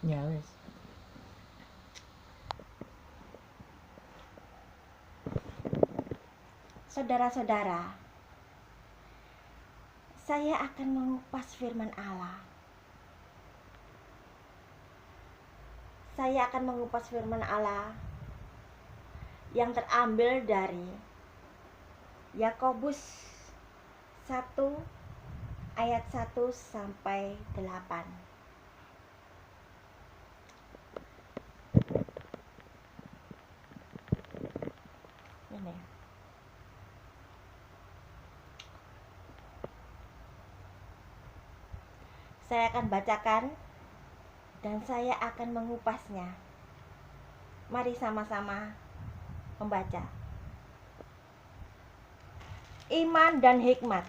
Ya wis. Saudara-saudara, saya akan mengupas firman Allah. Saya akan mengupas firman Allah yang terambil dari Yakobus 1 ayat 1 sampai 8. Ini. Saya akan bacakan dan saya akan mengupasnya. Mari sama-sama membaca. Iman dan hikmat.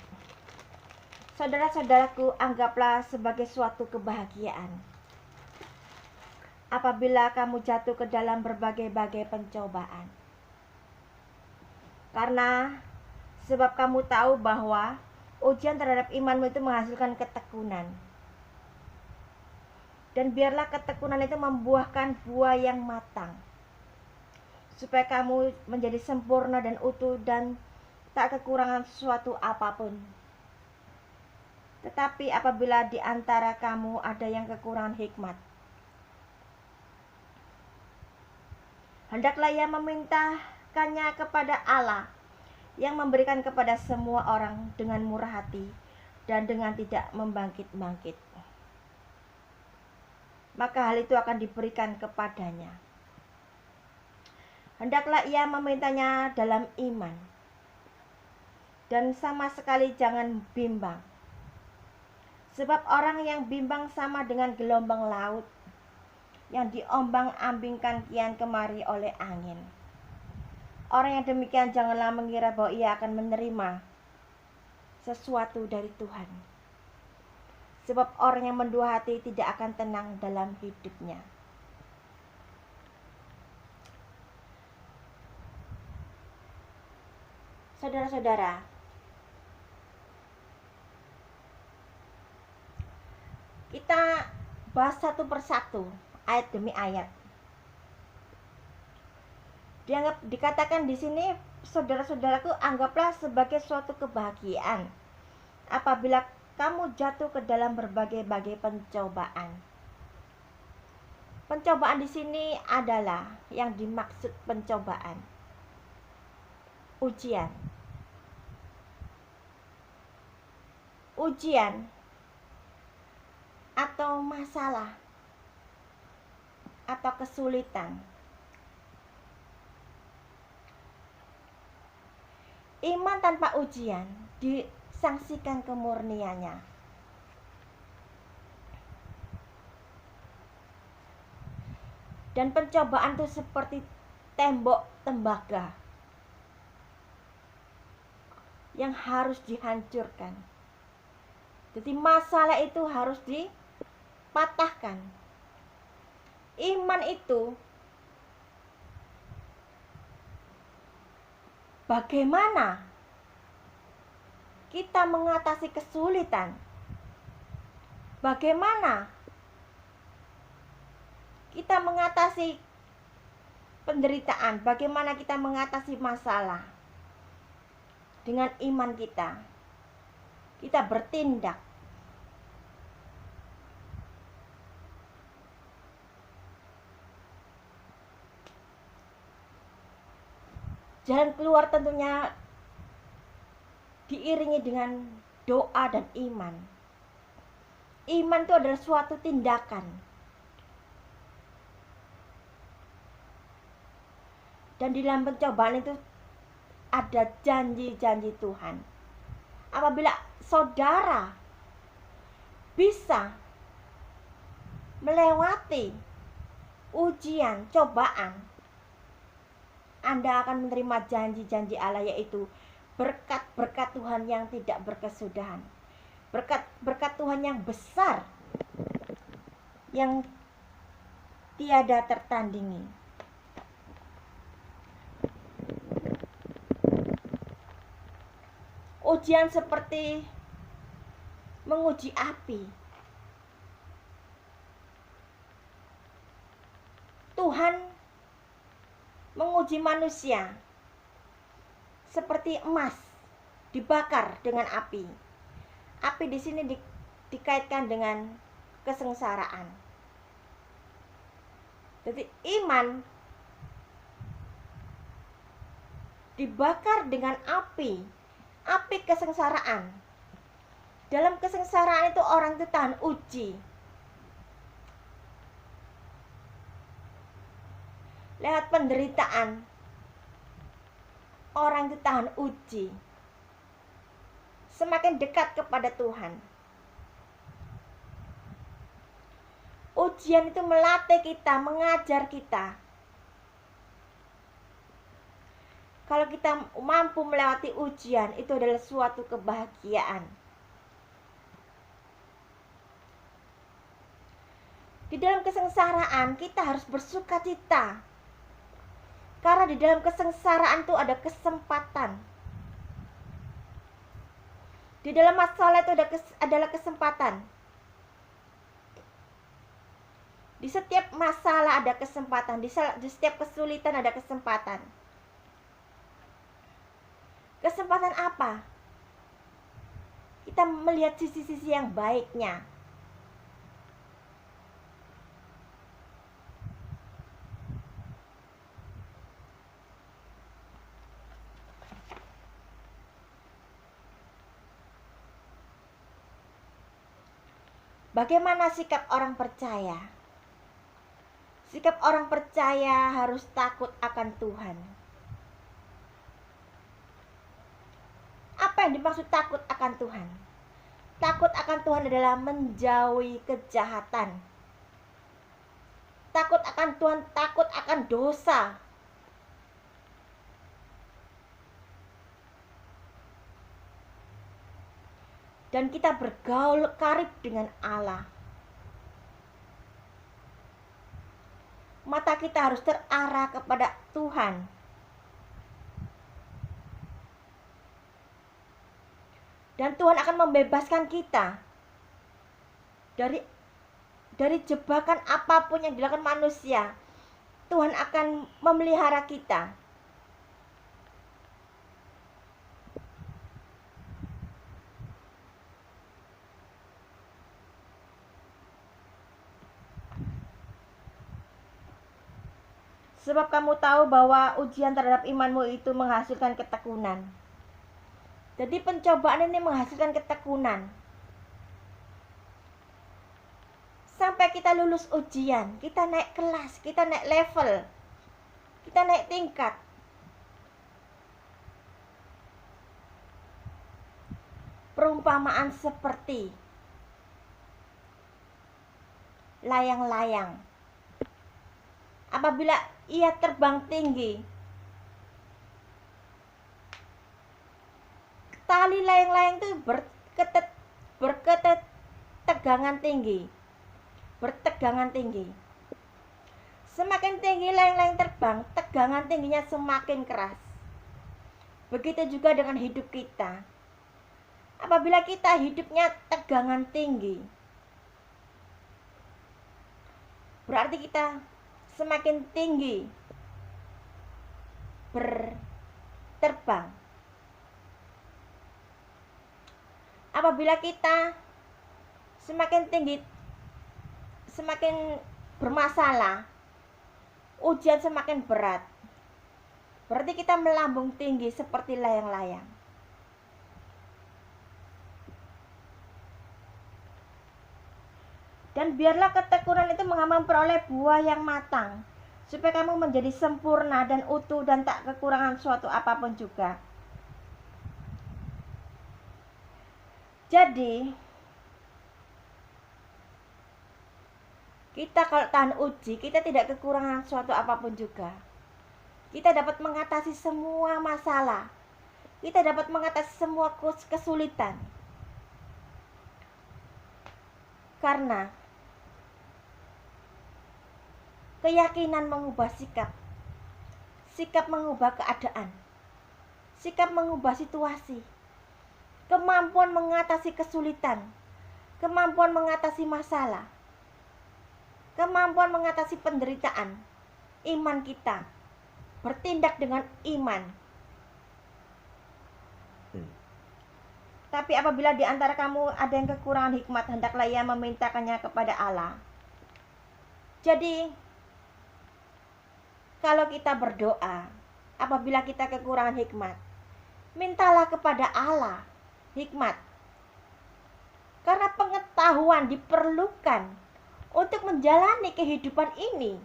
Saudara-saudaraku, anggaplah sebagai suatu kebahagiaan apabila kamu jatuh ke dalam berbagai-bagai pencobaan. Karena sebab kamu tahu bahwa ujian terhadap imanmu itu menghasilkan ketekunan. Dan biarlah ketekunan itu membuahkan buah yang matang, supaya kamu menjadi sempurna dan utuh dan tak kekurangan sesuatu apapun. Tetapi apabila di antara kamu ada yang kekurangan hikmat, hendaklah ia memintakannya kepada Allah, yang memberikan kepada semua orang dengan murah hati dan dengan tidak membangkit-bangkit. Maka hal itu akan diberikan kepadanya. Hendaklah ia memintanya dalam iman, dan sama sekali jangan bimbang. Sebab orang yang bimbang sama dengan gelombang laut yang diombang-ambingkan kian kemari oleh angin. Orang yang demikian janganlah mengira bahwa ia akan menerima sesuatu dari Tuhan. Sebab orang yang mendua hati tidak akan tenang dalam hidupnya. Saudara-saudara, kita bahas satu persatu, ayat demi ayat. Dikatakan di sini, saudara-saudaraku, anggaplah sebagai suatu kebahagiaan apabila kamu jatuh ke dalam berbagai-bagai pencobaan. Pencobaan di sini adalah yang dimaksud pencobaan, ujian. Ujian atau masalah atau kesulitan. Iman tanpa ujian disangsikan kemurniannya. Dan pencobaan itu seperti tembok tembaga yang harus dihancurkan. Jadi masalah itu harus dipatahkan. Iman itu bagaimana kita mengatasi kesulitan? Bagaimana kita mengatasi penderitaan? Bagaimana kita mengatasi masalah? Dengan iman kita bertindak. Jalan keluar tentunya diiringi dengan doa dan iman. Iman itu adalah suatu tindakan. Dan di dalam pencobaan itu ada janji-janji Tuhan. Apabila saudara bisa melewati ujian, cobaan, Anda akan menerima janji-janji Allah, yaitu berkat-berkat Tuhan yang tidak berkesudahan. Berkat Tuhan yang besar, yang tiada tertandingi. Ujian seperti menguji api. Tuhan menguji manusia seperti emas dibakar dengan api. Api di sini dikaitkan dengan kesengsaraan. Jadi iman dibakar dengan api kesengsaraan. Dalam kesengsaraan itu orang itu tahan uji. Lewat penderitaan, orang itu tahan uji. Semakin dekat kepada Tuhan. Ujian itu melatih kita, mengajar kita. Kalau kita mampu melewati ujian, itu adalah suatu kebahagiaan. Di dalam kesengsaraan kita harus bersuka cita. Karena di dalam kesengsaraan itu ada kesempatan. Di dalam masalah itu adalah kesempatan. Di setiap masalah ada kesempatan. Di setiap kesulitan ada kesempatan. Kesempatan apa? Kita melihat sisi-sisi yang baiknya. Bagaimana sikap orang percaya? Sikap orang percaya harus takut akan Tuhan. Apa yang dimaksud takut akan Tuhan? Takut akan Tuhan adalah menjauhi kejahatan. Takut akan Tuhan, takut akan dosa. Dan kita bergaul karib dengan Allah. Mata kita harus terarah kepada Tuhan. Dan Tuhan akan membebaskan kita dari jebakan apapun yang dilakukan manusia. Tuhan akan memelihara kita. Sebab kamu tahu bahwa ujian terhadap imanmu itu menghasilkan ketekunan. Jadi pencobaan ini menghasilkan ketekunan. Sampai kita lulus ujian, kita naik kelas, kita naik level, kita naik tingkat. Perumpamaan seperti layang-layang. Apabila ia terbang tinggi, tali layang-layang itu berketegangan tinggi. Semakin tinggi layang-layang terbang, tegangan tingginya semakin keras. Begitu juga dengan hidup kita. Apabila kita hidupnya tegangan tinggi, berarti kita semakin tinggi berterbang. Apabila kita semakin tinggi, semakin bermasalah, ujian semakin berat, berarti kita melambung tinggi seperti layang-layang. Dan biarlah ketekunan itu memperoleh buah yang matang, supaya kamu menjadi sempurna dan utuh dan tak kekurangan suatu apapun juga. Jadi, kita kalau tahan uji, kita tidak kekurangan suatu apapun juga. Kita dapat mengatasi semua masalah. Kita dapat mengatasi semua kesulitan. Karena keyakinan mengubah sikap. Sikap mengubah keadaan. Sikap mengubah situasi. Kemampuan mengatasi kesulitan. Kemampuan mengatasi masalah. Kemampuan mengatasi penderitaan. iman kita, bertindak dengan iman. Tapi apabila di antara kamu ada yang kekurangan hikmat, hendaklah ia memintakannya kepada Allah. Jadi, kalau kita berdoa, apabila kita kekurangan hikmat, mintalah kepada Allah hikmat. Karena pengetahuan diperlukan untuk menjalani kehidupan ini.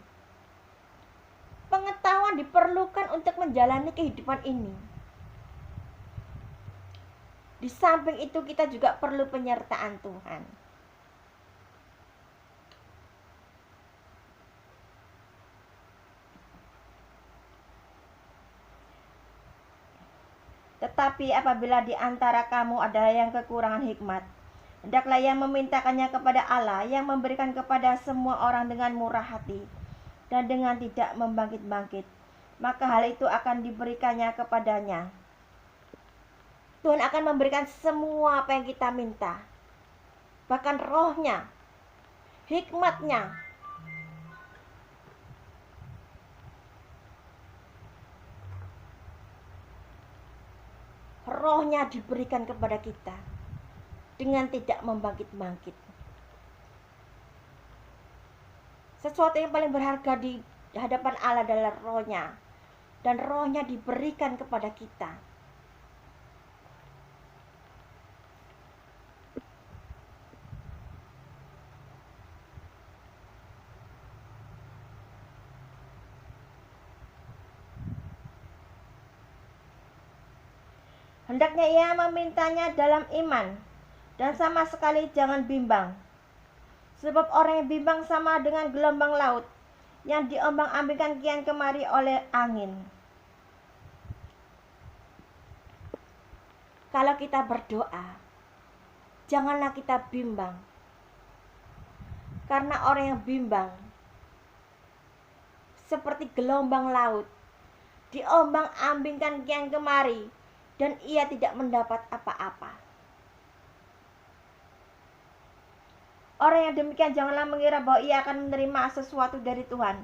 Pengetahuan diperlukan untuk menjalani kehidupan ini. Di samping itu kita juga perlu penyertaan Tuhan. Tetapi apabila di antara kamu ada yang kekurangan hikmat, hendaklah ia memintakannya kepada Allah yang memberikan kepada semua orang dengan murah hati dan dengan tidak membangkit-bangkit. Maka hal itu akan diberikannya kepadanya. Tuhan akan memberikan semua apa yang kita minta. Bahkan rohnya, hikmatnya. Rohnya diberikan kepada kita dengan tidak membangkit-bangkit. Sesuatu yang paling berharga di hadapan Allah adalah rohnya. Dan rohnya diberikan kepada kita. Hendaknya ia memintanya dalam iman, dan sama sekali jangan bimbang. Sebab orang yang bimbang sama dengan gelombang laut, yang diombang-ambingkan kian kemari oleh angin. Kalau kita berdoa, janganlah kita bimbang. Karena orang yang bimbang, seperti gelombang laut, diombang-ambingkan kian kemari, dan ia tidak mendapat apa-apa. Orang yang demikian janganlah mengira bahwa ia akan menerima sesuatu dari Tuhan.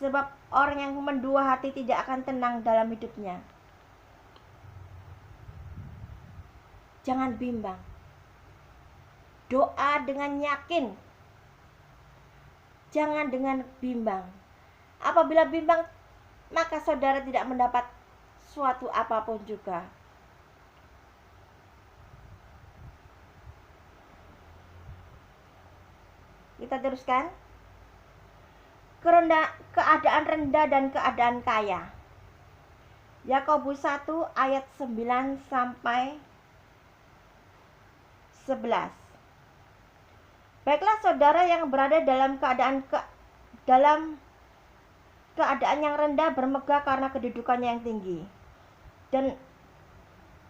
Sebab orang yang mendua hati tidak akan tenang dalam hidupnya. Jangan bimbang. Doa dengan yakin. Jangan dengan bimbang. Apabila bimbang, maka saudara tidak mendapat suatu apapun juga. Kita teruskan. Keadaan rendah dan keadaan kaya. Yakobus 1 ayat 9 sampai 11. Baiklah saudara yang berada dalam keadaan yang rendah bermegah karena kedudukannya yang tinggi, dan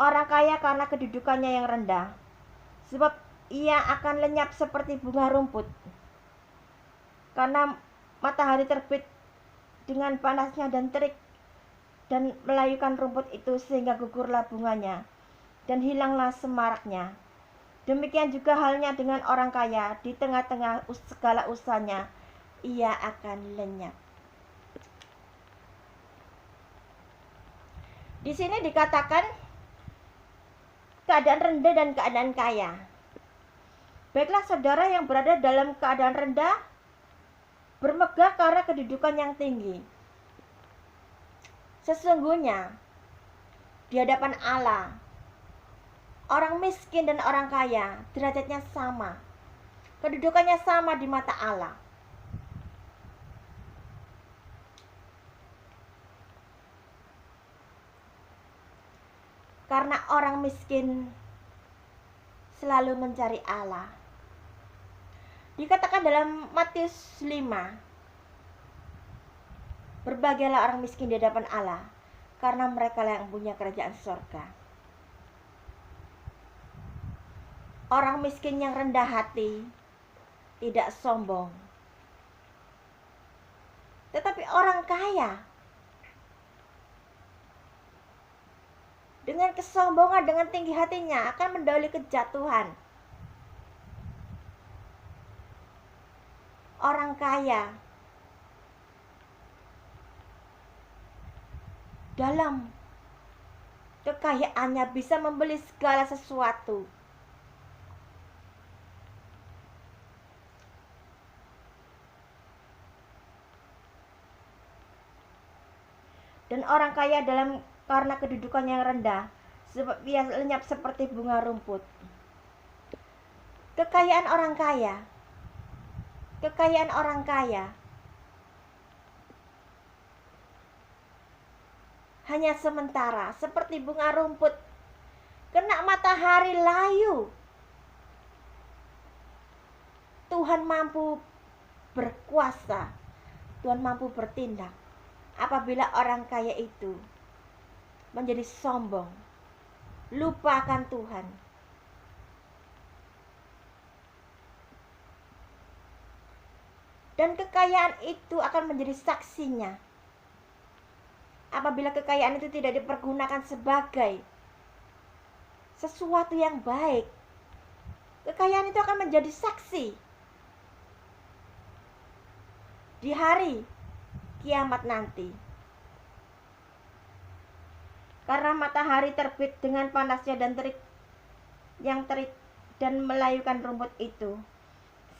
orang kaya karena kedudukannya yang rendah, sebab ia akan lenyap seperti bunga rumput. Karena matahari terbit dengan panasnya dan terik dan melayukan rumput itu sehingga gugurlah bunganya dan hilanglah semaraknya. Demikian juga halnya dengan orang kaya, di tengah-tengah segala usahanya ia akan lenyap. Di sini dikatakan keadaan rendah dan keadaan kaya. Baiklah saudara yang berada dalam keadaan rendah bermegah karena kedudukan yang tinggi. Sesungguhnya di hadapan Allah, orang miskin dan orang kaya derajatnya sama. Kedudukannya sama di mata Allah. Karena orang miskin selalu mencari Allah. Dikatakan dalam Matius 5, berbahagialah orang miskin di hadapan Allah, karena mereka lah yang punya kerajaan surga. Orang miskin yang rendah hati, tidak sombong. Tetapi orang kaya, dengan kesombongan, dengan tinggi hatinya, akan mendahului kejatuhan. Orang kaya dalam kekayaannya bisa membeli segala sesuatu. Dan orang kaya karena kedudukannya yang rendah, sebab ia lenyap seperti bunga rumput. Kekayaan orang kaya hanya sementara, seperti bunga rumput kena matahari layu. Tuhan mampu berkuasa, Tuhan mampu bertindak apabila orang kaya itu menjadi sombong, lupa akan Tuhan. Dan kekayaan itu akan menjadi saksinya apabila kekayaan itu tidak dipergunakan sebagai sesuatu yang baik. Kekayaan itu akan menjadi saksi di hari kiamat nanti. Karena matahari terbit dengan panasnya dan terik dan melayukan rumput itu,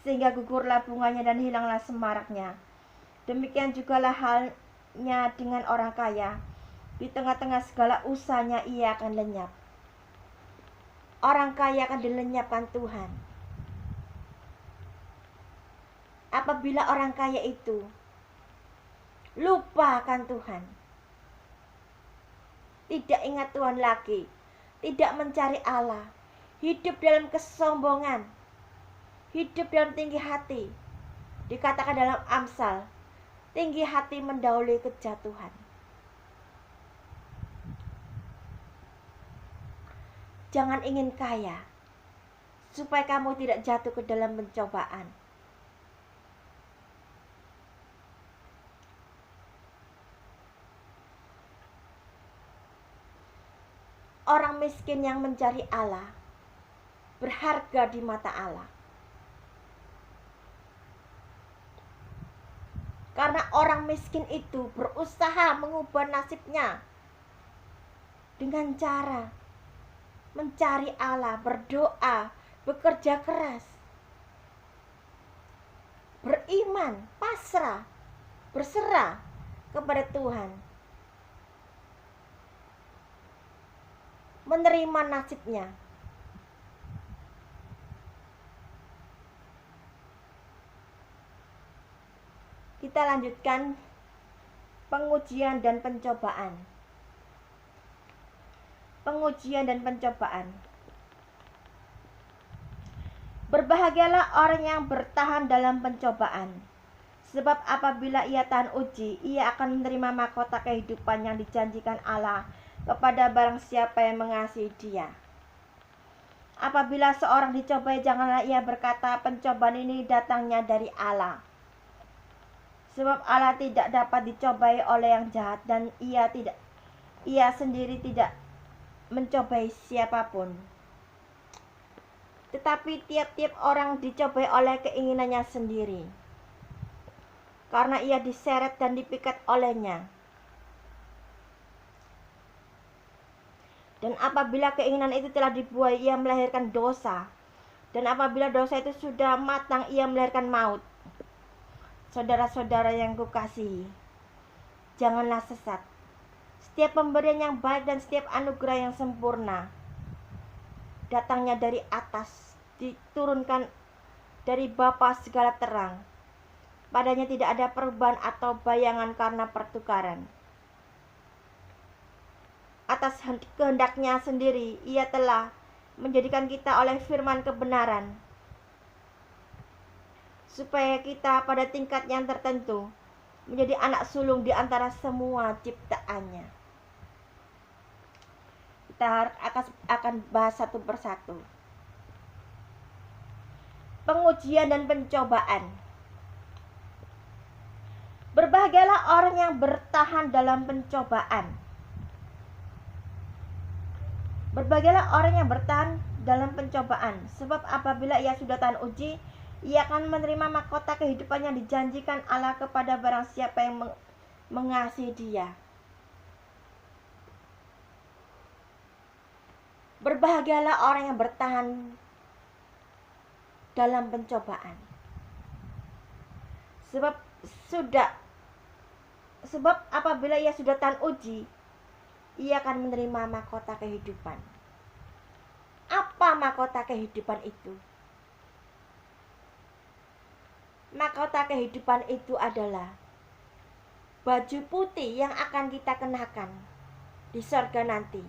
sehingga gugurlah bunganya dan hilanglah semaraknya. Demikian jugalah halnya dengan orang kaya. Di tengah-tengah segala usahanya ia akan lenyap. Orang kaya akan dilenyapkan Tuhan apabila orang kaya itu lupa akan Tuhan, tidak ingat Tuhan lagi, tidak mencari Allah, hidup dalam kesombongan, hidup dalam tinggi hati. Dikatakan dalam Amsal, tinggi hati mendahului kejatuhan. Jangan ingin kaya supaya kamu tidak jatuh ke dalam pencobaan. Orang miskin yang mencari Allah berharga di mata Allah. Karena orang miskin itu berusaha mengubah nasibnya dengan cara mencari Allah, berdoa, bekerja keras, beriman, pasrah, berserah kepada Tuhan, menerima nasibnya. Kita lanjutkan pengujian dan pencobaan. Pengujian dan pencobaan. Berbahagialah orang yang bertahan dalam pencobaan, sebab apabila ia tahan uji, ia akan menerima mahkota kehidupan yang dijanjikan Allah kepada barang siapa yang mengasihi Dia. Apabila seorang dicobai, janganlah ia berkata, pencobaan ini datangnya dari Allah. Sebab Allah tidak dapat dicobai oleh yang jahat, dan ia sendiri tidak mencobai siapapun. Tetapi tiap-tiap orang dicobai oleh keinginannya sendiri, karena ia diseret dan dipikat olehnya. Dan apabila keinginan itu telah dibuai, ia melahirkan dosa. Dan apabila dosa itu sudah matang, ia melahirkan maut. Saudara-saudara yang kukasihi, janganlah sesat. Setiap pemberian yang baik dan setiap anugerah yang sempurna datangnya dari atas, diturunkan dari Bapa segala terang. Padanya tidak ada perubahan atau bayangan karena pertukaran. Atas kehendaknya sendiri, ia telah menjadikan kita oleh firman kebenaran, supaya kita pada tingkat yang tertentu menjadi anak sulung di antara semua ciptaannya. Kita akan bahas satu persatu. Pengujian dan pencobaan. Berbahagialah orang yang bertahan dalam pencobaan. Berbahagialah orang yang bertahan dalam pencobaan, sebab apabila ia sudah tahan uji, ia akan menerima mahkota kehidupan yang dijanjikan Allah kepada barang siapa yang mengasihi Dia. Berbahagialah orang yang bertahan dalam pencobaan. Sebab apabila ia sudah tahan uji, ia akan menerima mahkota kehidupan. Apa mahkota kehidupan itu? Mahkota kehidupan itu adalah baju putih yang akan kita kenakan di surga nanti.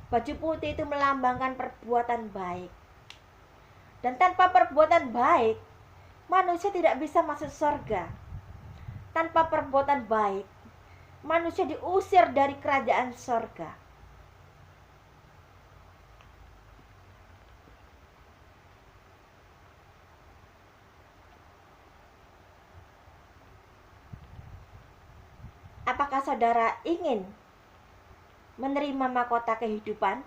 Baju putih itu melambangkan perbuatan baik. Dan tanpa perbuatan baik, manusia tidak bisa masuk surga. Tanpa perbuatan baik, manusia diusir dari kerajaan surga. Apakah saudara ingin menerima mahkota kehidupan?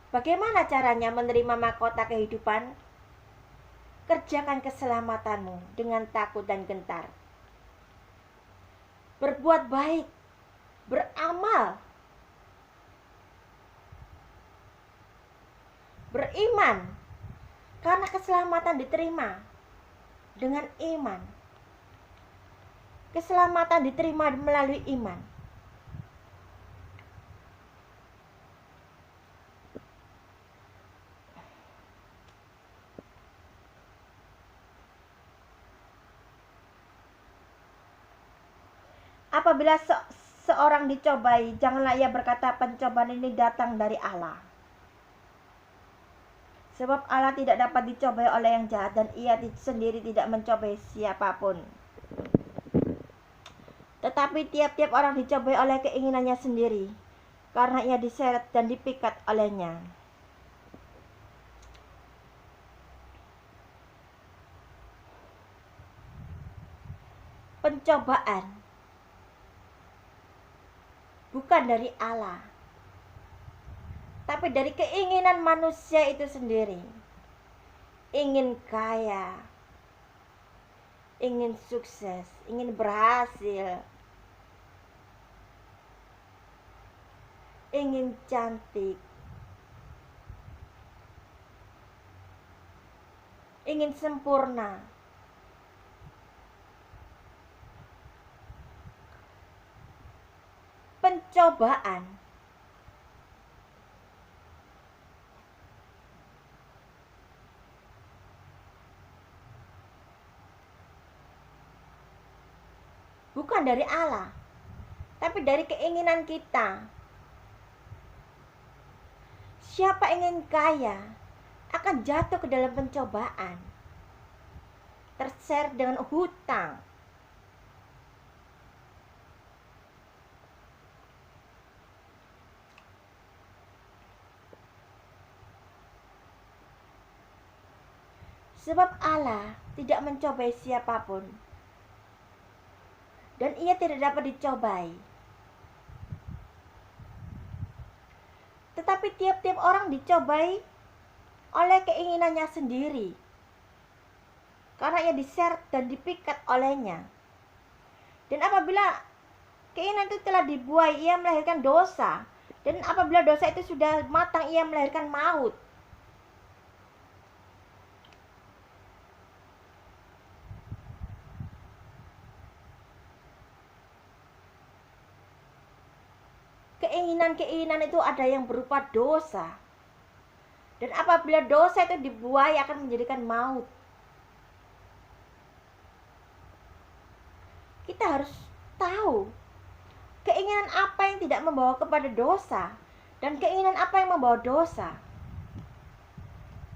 Bagaimana caranya menerima mahkota kehidupan? Kerjakan keselamatanmu dengan takut dan gentar. Berbuat baik, beramal, beriman, karena keselamatan diterima dengan iman. Keselamatan diterima melalui iman. Apabila seorang dicobai, janganlah ia berkata pencobaan ini datang dari Allah. Sebab Allah tidak dapat dicobai oleh yang jahat dan ia sendiri tidak mencobai siapapun. Tetapi tiap-tiap orang dicobai oleh keinginannya sendiri, karena ia diseret dan dipikat olehnya. Pencobaan bukan dari Allah, tapi dari keinginan manusia itu sendiri. Ingin kaya, ingin sukses, ingin berhasil, ingin cantik, ingin sempurna. Pencobaan bukan dari Allah, tapi dari keinginan kita. Siapa ingin kaya akan jatuh ke dalam pencobaan, terseret dengan hutang. Sebab Allah tidak mencobai siapapun, dan ia tidak dapat dicobai. Tetapi tiap-tiap orang dicobai oleh keinginannya sendiri, karena ia diseret dan dipikat olehnya. Dan apabila keinginan itu telah dibuai, ia melahirkan dosa. Dan apabila dosa itu sudah matang, ia melahirkan maut. Keinginan-keinginan itu ada yang berupa dosa. Dan apabila dosa itu dibuai akan menjadikan maut. Kita harus tahu keinginan apa yang tidak membawa kepada dosa dan keinginan apa yang membawa dosa.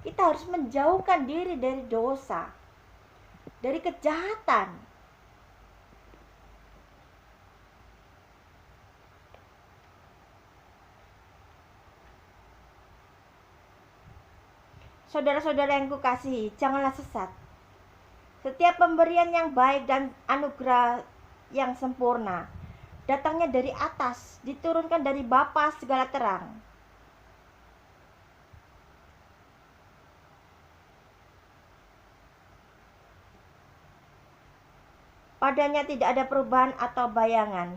Kita harus menjauhkan diri dari dosa, dari kejahatan. Saudara-saudara yang kukasihi, janganlah sesat. Setiap pemberian yang baik dan anugerah yang sempurna datangnya dari atas, diturunkan dari Bapa segala terang. Padanya tidak ada perubahan atau bayangan.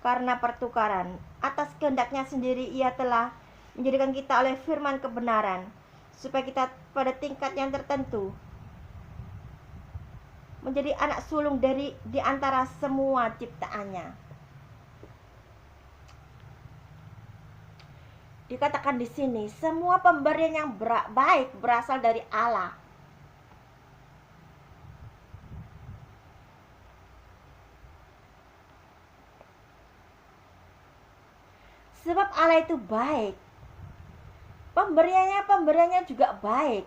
Karena pertukaran atas kehendaknya sendiri ia telah menjadikan kita oleh firman kebenaran, supaya kita pada tingkat yang tertentu menjadi anak sulung di antara semua ciptaannya. Dikatakan di sini, semua pemberian yang baik berasal dari Allah. Sebab Allah itu baik. Pemberiannya juga baik.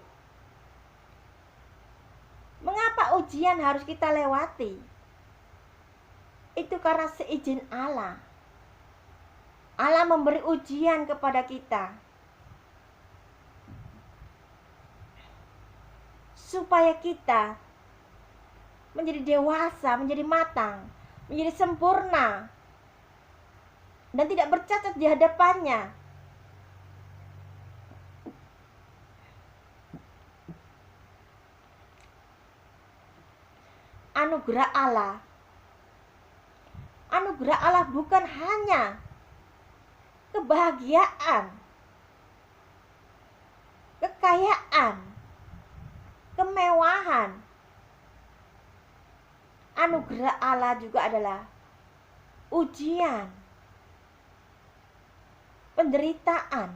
Mengapa ujian harus kita lewati? Itu karena seizin Allah. Allah memberi ujian kepada kita supaya kita menjadi dewasa, menjadi matang, menjadi sempurna, dan tidak bercacat di hadapannya. Anugerah Allah bukan hanya kebahagiaan, kekayaan, kemewahan. Anugerah Allah juga adalah ujian, penderitaan,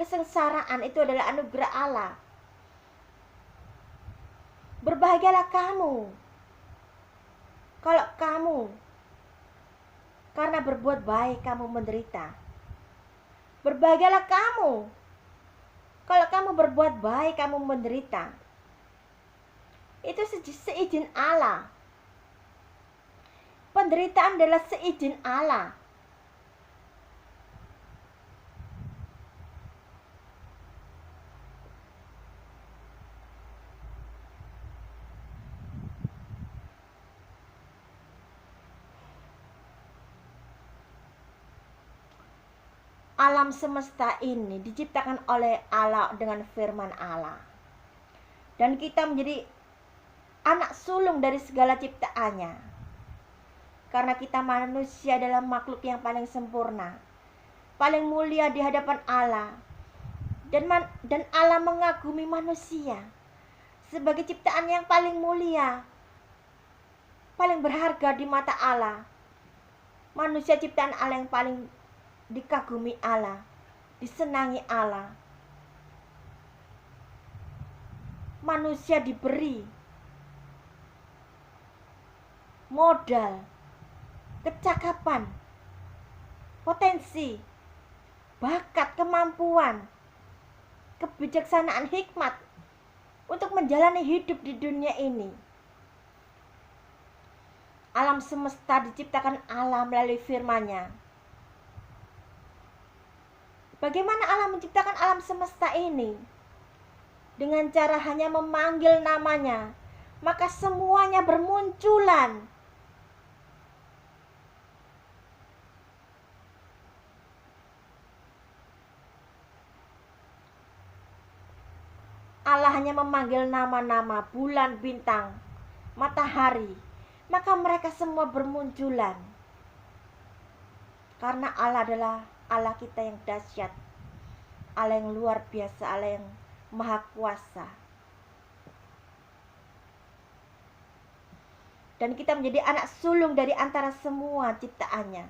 kesengsaraan. Itu adalah anugerah Allah. Berbahagialah kamu kalau kamu karena berbuat baik kamu menderita. Berbahagialah kamu kalau kamu berbuat baik kamu menderita. Itu seizin Allah. Penderitaan adalah seizin Allah. Alam semesta ini diciptakan oleh Allah dengan firman Allah. Dan kita menjadi anak sulung dari segala ciptaannya. Karena kita manusia adalah makhluk yang paling sempurna, paling mulia di hadapan Allah. Dan Allah mengagumi manusia sebagai ciptaan yang paling mulia, paling berharga di mata Allah. Manusia ciptaan Allah yang paling dikagumi Allah, disenangi Allah. Manusia diberi modal, kecakapan, potensi, bakat, kemampuan, kebijaksanaan, hikmat untuk menjalani hidup di dunia ini. Alam semesta diciptakan Allah melalui firman-Nya. Bagaimana Allah menciptakan alam semesta ini? Dengan cara hanya memanggil namanya, maka semuanya bermunculan. Allah hanya memanggil nama-nama, bulan, bintang, matahari, maka mereka semua bermunculan. Karena Allah adalah Allah kita yang dahsyat, Allah yang luar biasa, Allah yang maha kuasa. Dan kita menjadi anak sulung dari antara semua ciptaannya.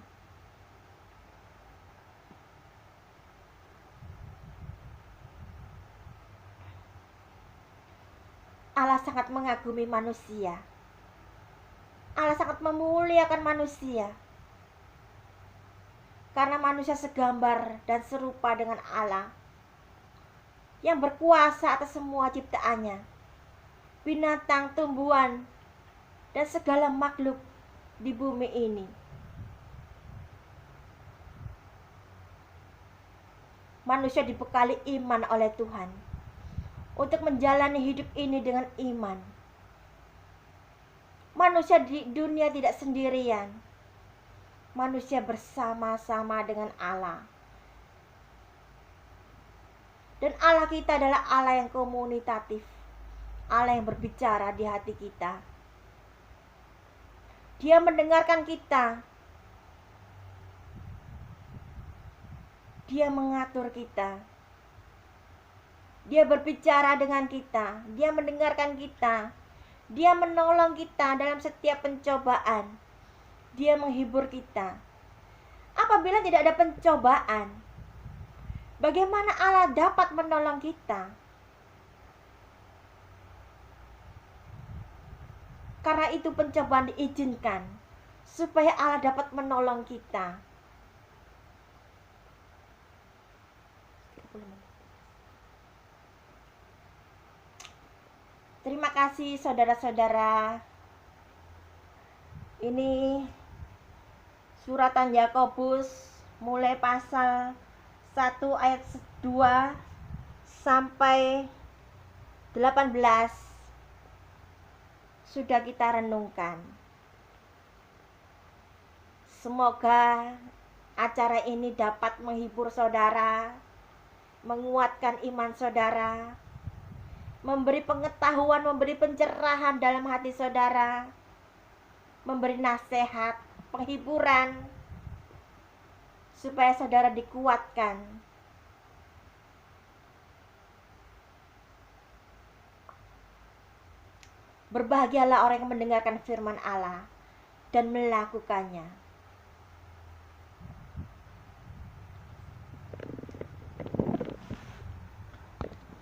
Allah sangat mengagumi manusia. Allah sangat memuliakan manusia. Karena manusia segambar dan serupa dengan Allah yang berkuasa atas semua ciptaannya, binatang, tumbuhan, dan segala makhluk di bumi ini. Manusia dibekali iman oleh Tuhan untuk menjalani hidup ini dengan iman. Manusia di dunia tidak sendirian. Manusia bersama-sama dengan Allah. Dan Allah kita adalah Allah yang komunitatif, Allah yang berbicara di hati kita. Dia mendengarkan kita Dia mengatur kita. Dia berbicara dengan kita. Dia mendengarkan kita. Dia menolong kita dalam setiap pencobaan. Dia menghibur kita. Apabila tidak ada pencobaan, bagaimana Allah dapat menolong kita? Karena itu pencobaan diizinkan supaya Allah dapat menolong kita. Terima kasih saudara-saudara. Ini suratan Yakobus mulai pasal 1 ayat 2 sampai 18 sudah kita renungkan. Semoga acara ini dapat menghibur saudara, menguatkan iman saudara, memberi pengetahuan, memberi pencerahan dalam hati saudara, memberi nasihat, penghiburan, supaya saudara dikuatkan. Berbahagialah orang yang mendengarkan firman Allah dan melakukannya.